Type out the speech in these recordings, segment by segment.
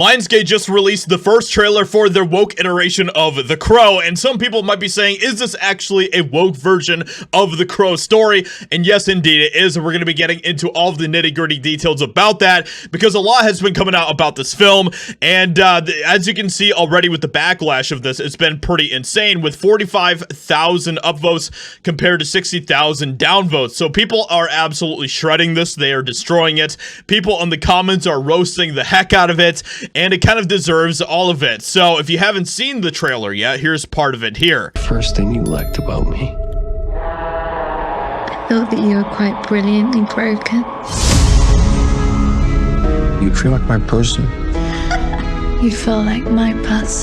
Lionsgate just released the first trailer for their woke iteration of The Crow, and some people might be saying, is this actually a woke version of The Crow story? And yes, indeed it is, and we're going to be getting into all of the nitty-gritty details about that, because a lot has been coming out about this film, and as you can see already with the backlash of this, it's been pretty insane, with 45,000 upvotes compared to 60,000 downvotes. So people are absolutely shredding this, they are destroying it, people in the comments are roasting the heck out of it, and it kind of deserves all of it. So if you haven't seen the trailer yet, here's part of it here. First thing you liked about me. I thought that you were quite brilliantly broken. You feel like my person. You feel like my person.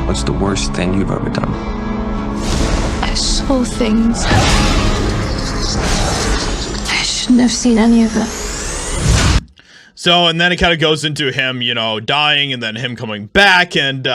What's the worst thing you've ever done? I saw things. I shouldn't have seen any of it. So, and then it kind of goes into him, you know, dying, and then him coming back and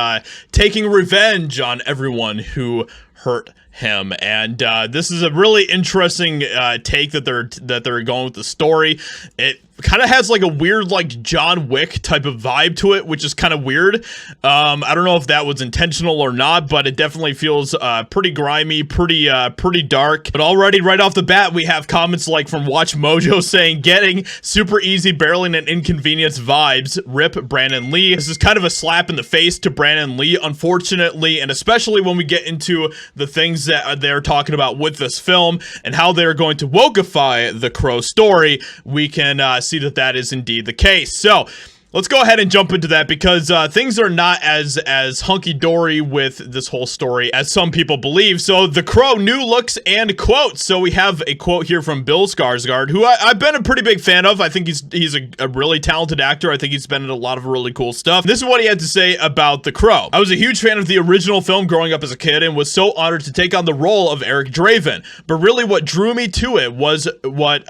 taking revenge on everyone who hurt him. And this is a really interesting take that they're going with the story. It kind of has like a weird like John Wick type of vibe to it, which is kind of weird. I don't know if that was intentional or not, but it definitely feels pretty grimy, pretty dark. But already right off the bat, we have comments like from Watch Mojo saying, getting super easy barreling and inconvenience vibes, rip Brandon Lee. This is kind of a slap in the face to Brandon Lee, unfortunately, and especially when we get into the things that they're talking about with this film and how they're going to wokeify the Crow story, we can see that that is indeed the case. So let's go ahead and jump into that, because things are not as hunky-dory with this whole story as some people believe. So The Crow, new looks and quotes. So we have a quote here from Bill Skarsgård, who I've been a pretty big fan of. I think he's a really talented actor. I think he's been in a lot of really cool stuff. This is what he had to say about The Crow. I was a huge fan of the original film growing up as a kid and was so honored to take on the role of Eric Draven. But really what drew me to it was what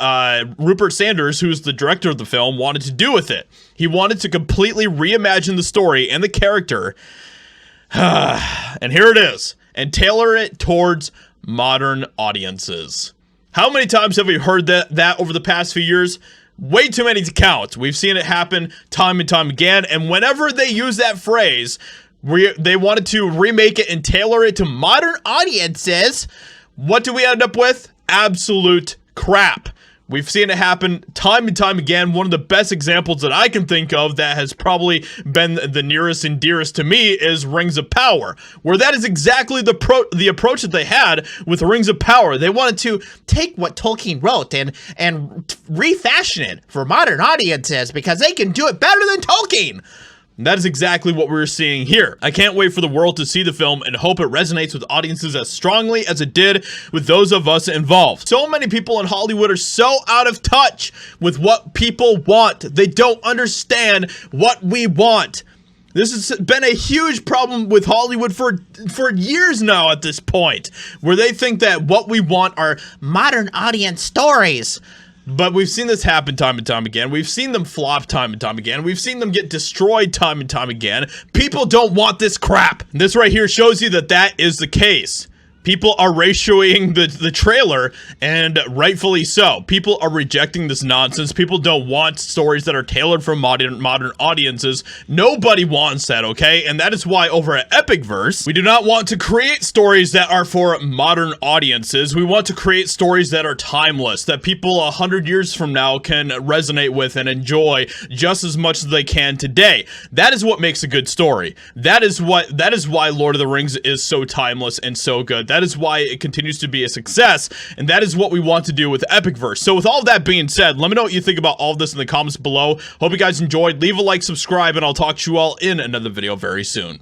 Rupert Sanders, who's the director of the film, wanted to do with it. He wanted to completely reimagine the story and the character, and here it is, and tailor it towards modern audiences. How many times have we heard that over the past few years? Way too many to count. We've seen it happen time and time again, and whenever they use that phrase, they wanted to remake it and tailor it to modern audiences, what do we end up with? Absolute crap. We've seen it happen time and time again. One of the best examples that I can think of that has probably been the nearest and dearest to me is Rings of Power, where that is exactly the approach that they had with Rings of Power. They wanted to take what Tolkien wrote and refashion it for modern audiences because they can do it better than Tolkien. And that is exactly what we're seeing here. I can't wait for the world to see the film and hope it resonates with audiences as strongly as it did with those of us involved. So many people in Hollywood are so out of touch with what people want. They don't understand what we want. This has been a huge problem with Hollywood for years now at this point, where they think that what we want are modern audience stories. But we've seen this happen time and time again. We've seen them flop time and time again. We've seen them get destroyed time and time again. People don't want this crap. This right here shows you that that is the case. People are ratioing the trailer, and rightfully so. People are rejecting this nonsense. People don't want stories that are tailored for modern audiences. Nobody wants that, okay? And that is why over at EpicVerse, we do not want to create stories that are for modern audiences. We want to create stories that are timeless, that people 100 years from now can resonate with and enjoy just as much as they can today. That is what makes a good story. That is why Lord of the Rings is so timeless and so good. That is why it continues to be a success, and that is what we want to do with EpicVerse. So with all of that being said, let me know what you think about all of this in the comments below. Hope you guys enjoyed. Leave a like, subscribe, and I'll talk to you all in another video very soon.